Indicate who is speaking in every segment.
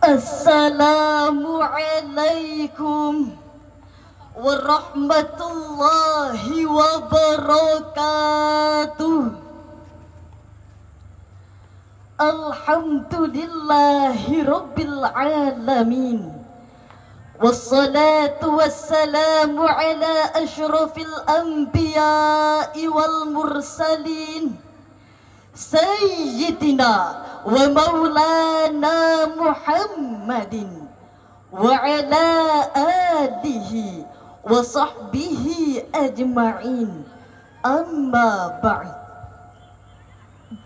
Speaker 1: Assalamualaikum warahmatullahi wabarakatuh. Alhamdulillahi rabbil alamin. Wassalatu wassalamu ala ashrafil anbiya'i wal mursalin Sayyidina wa maulana Muhammadin wa ala alihi wa sahbihi ajma'in. Amma ba'd.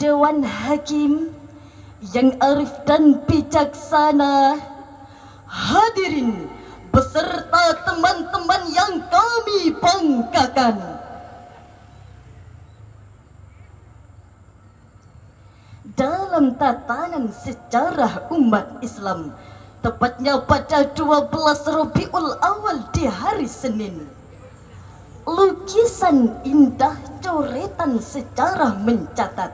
Speaker 1: Dewan Hakim yang arif dan bijaksana, hadirin beserta teman-teman yang kami banggakan. Dalam tatanan sejarah umat Islam, tepatnya pada 12 Rabiul Awal di hari Senin, lukisan indah coretan sejarah mencatat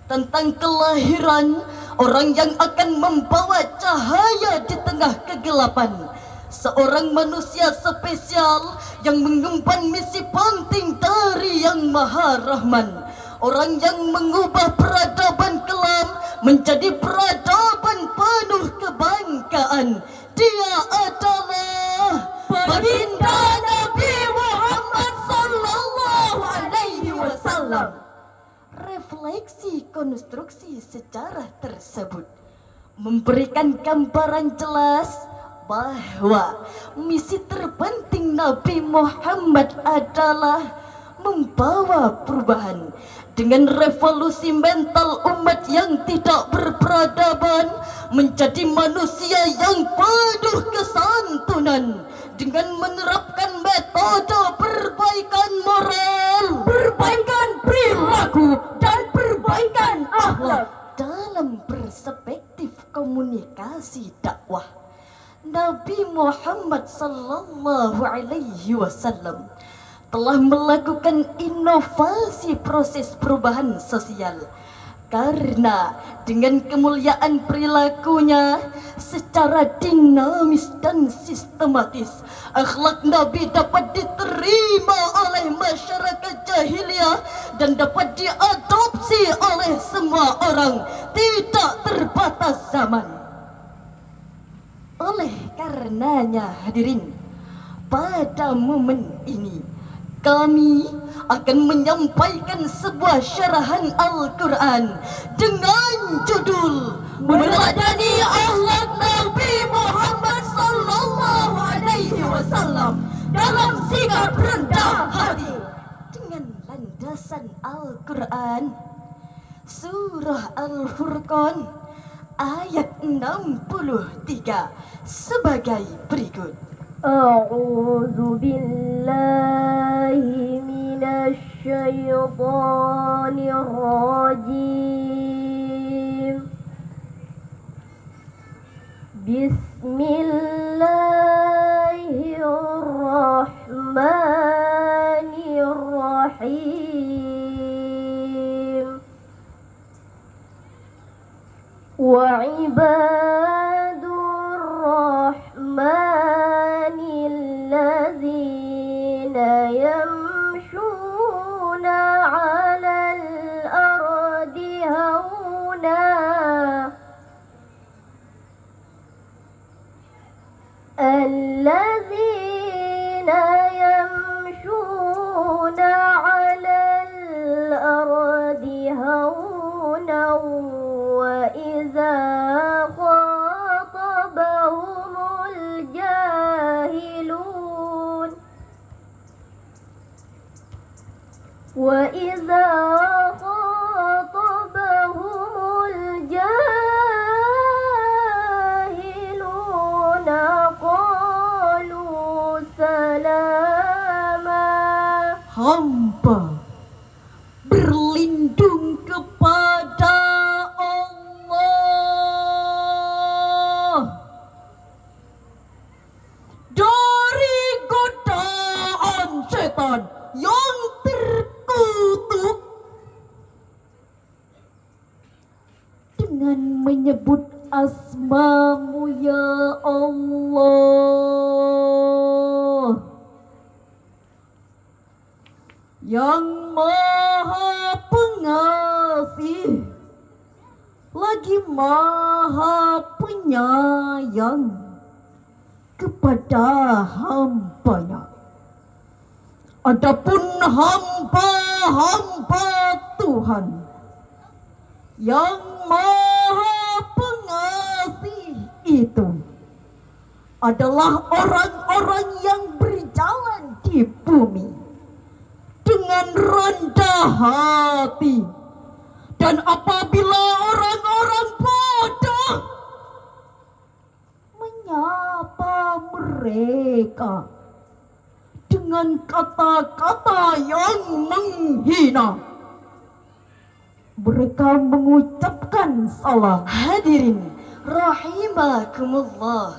Speaker 1: tentang kelahiran orang yang akan membawa cahaya di tengah kegelapan, seorang manusia spesial yang mengemban misi penting dari Yang Maha Rahman, orang yang mengubah peradaban kelam menjadi peradaban penuh kebanggaan. Dia adalah baginda Nabi Muhammad sallallahu alaihi wasallam. Refleksi konstruksi sejarah tersebut memberikan gambaran jelas bahwa misi terpenting Nabi Muhammad adalah membawa perubahan dengan revolusi mental umat yang tidak berperadaban menjadi manusia yang penuh kesantunan dengan menerapkan metode perbaikan moral, perbaikan perilaku, dan perbaikan akhlak. Dalam perspektif komunikasi dakwah, Nabi Muhammad sallallahu alaihi wasallam telah melakukan inovasi proses perubahan sosial, karena dengan kemuliaan perilakunya secara dinamis dan sistematis, akhlak Nabi dapat diterima oleh masyarakat jahiliyah dan dapat diadopsi oleh semua orang, tidak terbatas zaman. Oleh karenanya hadirin, pada momen ini kami akan menyampaikan sebuah syarahan Al-Quran dengan judul Meneladani Akhlak Nabi Muhammad sallallahu alaihi wasallam dalam sikap rendah hati, dengan landasan Al-Quran Surah Al-Furqan ayat 63 sebagai berikut.
Speaker 2: أعوذ بالله من الشيطان الرجيم بسم الله الرحمن الرحيم وعباد الرحمن الذين يمشون على الأرض هونا الذين يمشون على الأرض هونا وإذا خاطبهم الجاهلون وإذا خاطبهم الجاهلون قالوا سلاما.
Speaker 1: Hamba berlindung kepada Allah dari godaan setan yang terkutuk dengan menyebut asma rahmamu ya Allah, yang maha pengasih lagi maha penyayang kepada hambanya. Adapun hamba-hamba Tuhan yang maha pengasih itu adalah orang-orang yang berjalan di bumi dengan rendah hati. Dan apabila orang-orang bodoh menyapa mereka dengan kata-kata yang menghina, mereka mengucapkan salah.
Speaker 3: Hadirin rahimakumullah,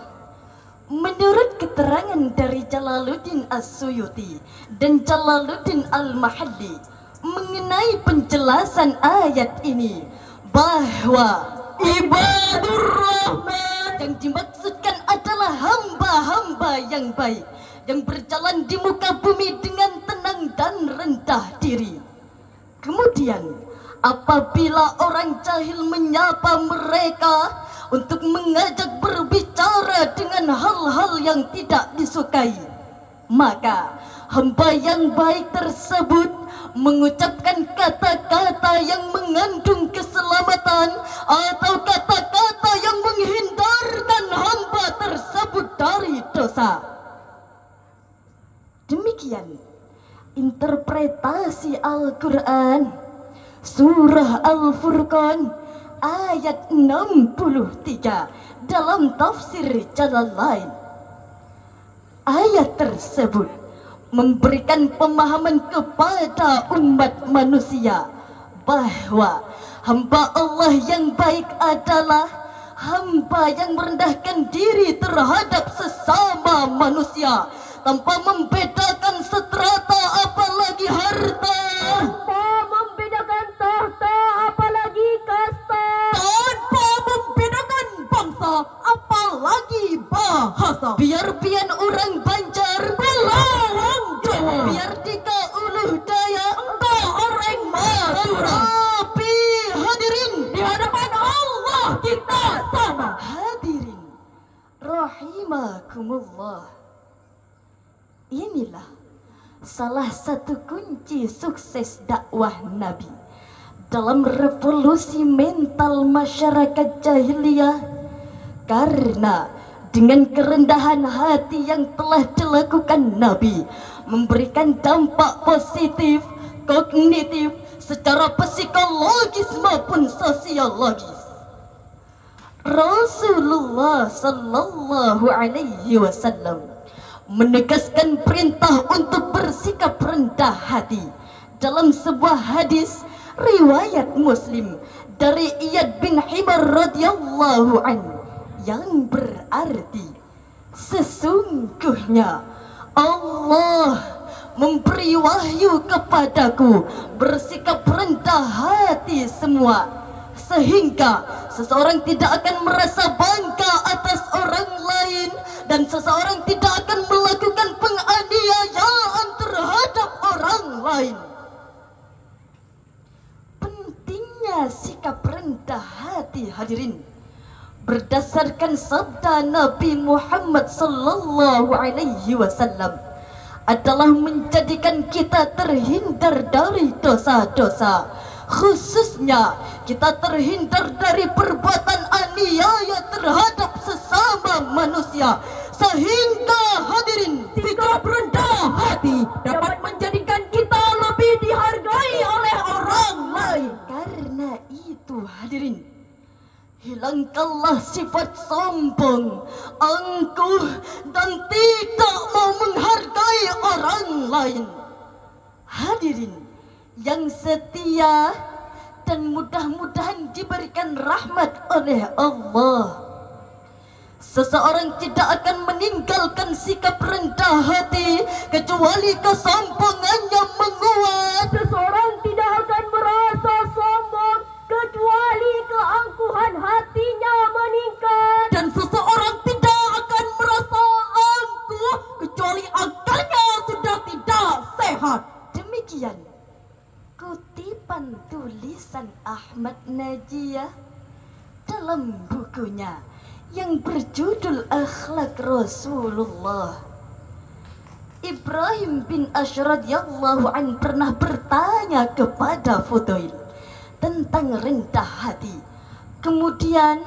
Speaker 3: menurut keterangan dari Jalaluddin As-Suyuti dan Jalaluddin Al-Mahalli mengenai penjelasan ayat ini, bahwa
Speaker 1: Ibadur Rahman
Speaker 3: yang dimaksudkan adalah hamba-hamba yang baik yang berjalan di muka bumi dengan tenang dan rendah diri. Kemudian apabila orang jahil menyapa mereka untuk mengajak berbicara dengan hal-hal yang tidak disukai, maka hamba yang baik tersebut mengucapkan kata-kata yang mengandung keselamatan atau kata-kata yang menghindarkan hamba tersebut dari dosa. Demikian interpretasi Al-Quran Surah Al-Furqan ayat 63 dalam tafsir Jalalain. Ayat tersebut memberikan pemahaman kepada umat manusia bahwa hamba Allah yang baik adalah hamba yang merendahkan diri terhadap sesama manusia tanpa membedakan strata apalagi harta,
Speaker 2: tanpa membedakan tahta apalagi kasta,
Speaker 1: tanpa membedakan bangsa apalagi bahasa.
Speaker 3: biar orang Banjar,
Speaker 1: Belawang Jawa,
Speaker 3: biar Dika Uluh Daya,
Speaker 1: engkau orang Madura,
Speaker 3: tapi hadirin
Speaker 1: di hadapan Allah kita sama.
Speaker 3: hadirin rahimakumullah, inilah salah satu kunci sukses dakwah Nabi dalam revolusi mental masyarakat jahiliyah, karena dengan kerendahan hati yang telah dilakukan Nabi memberikan dampak positif kognitif secara psikologis maupun sosiologis. Rasulullah sallallahu alaihi wasallam menegaskan perintah untuk bersikap rendah hati dalam sebuah hadis riwayat Muslim dari Iyad bin Himar radhiyallahu anhu yang berarti, sesungguhnya Allah memberi wahyu kepadaku bersikap rendah hati semua, sehingga seseorang tidak akan merasa bangga atas orang lain dan seseorang tidak akan melakukan penganiayaan terhadap orang lain. Pentingnya sikap rendah hati, hadirin, berdasarkan sabda Nabi Muhammad sallallahu alaihi wasallam adalah menjadikan kita terhindar dari dosa-dosa, khususnya kita terhindar dari perbuatan aniaya terhadap sesama manusia, sehingga hadirin
Speaker 1: Sikap rendah hati dapat menjadikan kita lebih dihargai oleh orang lain.
Speaker 3: karena itu hadirin, hilangkanlah sifat sombong, angkuh, dan tidak mau menghargai orang lain. Hadirin yang setia dan mudah-mudahan diberikan rahmat oleh Allah, seseorang tidak akan meninggalkan sikap rendah hati kecuali kesombongannya menguat.
Speaker 2: seseorang tidak akan merasa sombong kecuali keangkuhan hatinya meningkat.
Speaker 3: dalam bukunya yang berjudul Akhlak Rasulullah. Ibrahim bin Ash radhiyallahu an pernah bertanya kepada Fudail tentang rendah hati. Kemudian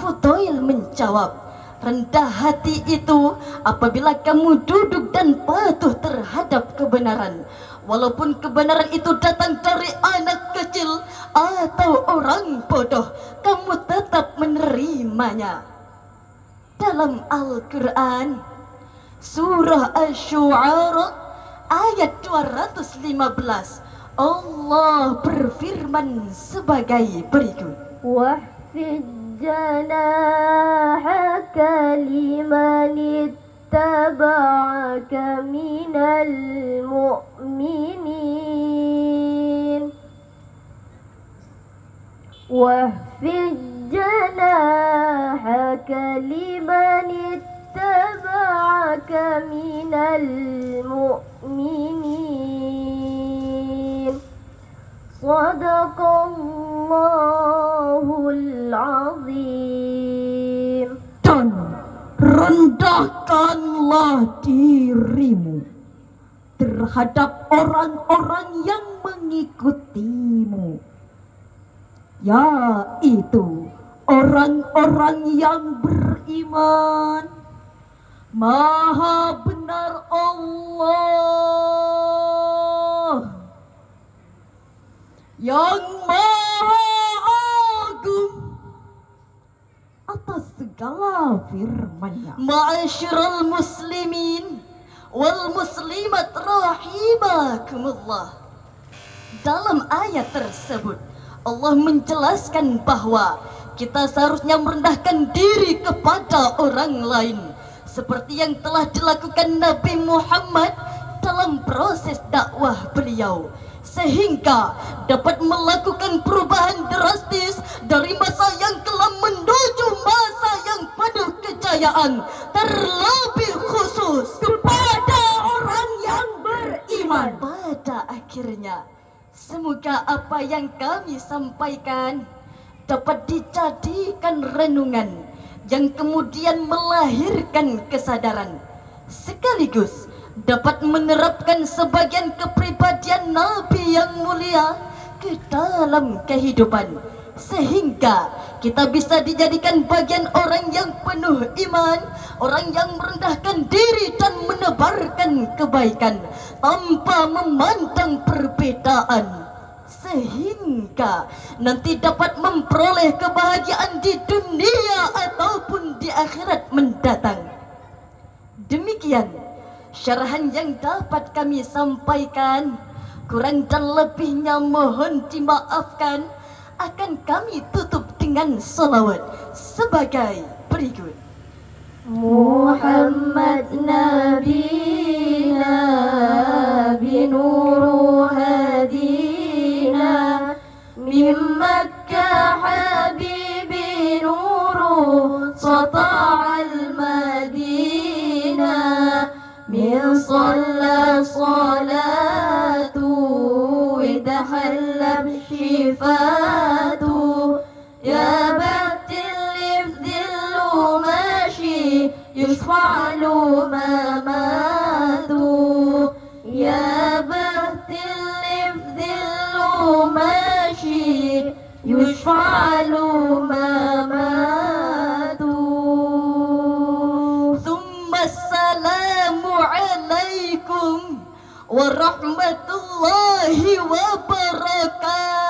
Speaker 3: Fudail menjawab, rendah hati itu apabila kamu duduk dan patuh terhadap kebenaran, walaupun kebenaran itu datang dari anak kecil atau orang bodoh, kamu tetap menerimanya. Dalam Al-Quran, Surah Asy-Syu'ara ayat 215, Allah berfirman sebagai berikut.
Speaker 2: واحفظ جناحك لمن اتبعك من المؤمنين واحفظ جناحك لمن اتبعك من المؤمنين صدق الله العظيم.
Speaker 1: Dan rendahkanlah dirimu terhadap orang-orang yang mengikutimu, yaitu orang-orang yang beriman. Maha benar Allah yang maha agung atas segala firman-Nya.
Speaker 3: Ma'asyiral muslimin wal muslimat rahimakumullah. Dalam ayat tersebut Allah menjelaskan bahwa kita seharusnya merendahkan diri kepada orang lain, seperti yang telah dilakukan Nabi Muhammad dalam proses dakwah beliau, sehingga dapat melakukan perubahan drastis dari masa yang kelam menuju masa yang penuh kejayaan, terlebih khusus
Speaker 1: Kepada orang yang beriman.
Speaker 3: pada akhirnya. Semoga apa yang kami sampaikan dapat dijadikan renungan yang kemudian melahirkan kesadaran, sekaligus dapat menerapkan sebagian kepribadian Nabi yang mulia ke dalam kehidupan, sehingga kita bisa dijadikan bagian orang yang penuh iman, orang yang merendahkan diri dan menebarkan kebaikan tanpa memandang perbedaan, sehingga nanti dapat memperoleh kebahagiaan di dunia ataupun di akhirat mendatang. Demikian syarahan yang dapat kami sampaikan. Kurang dan lebihnya mohon dimaafkan. Akan kami tutup dengan salawat sebagai berikut.
Speaker 2: محمد نبينا بنور هدينا من مكة حبيبي نور سطع المدينة من صلى صلاته ودخل بشفاته يا بنت اللي في ذله ماشي يشفع له ما ماتوا يا بنت اللي في ذله ماشي يشفع له ما ماتوا.
Speaker 3: ثم السلام عليكم ورحمة الله وبركاته.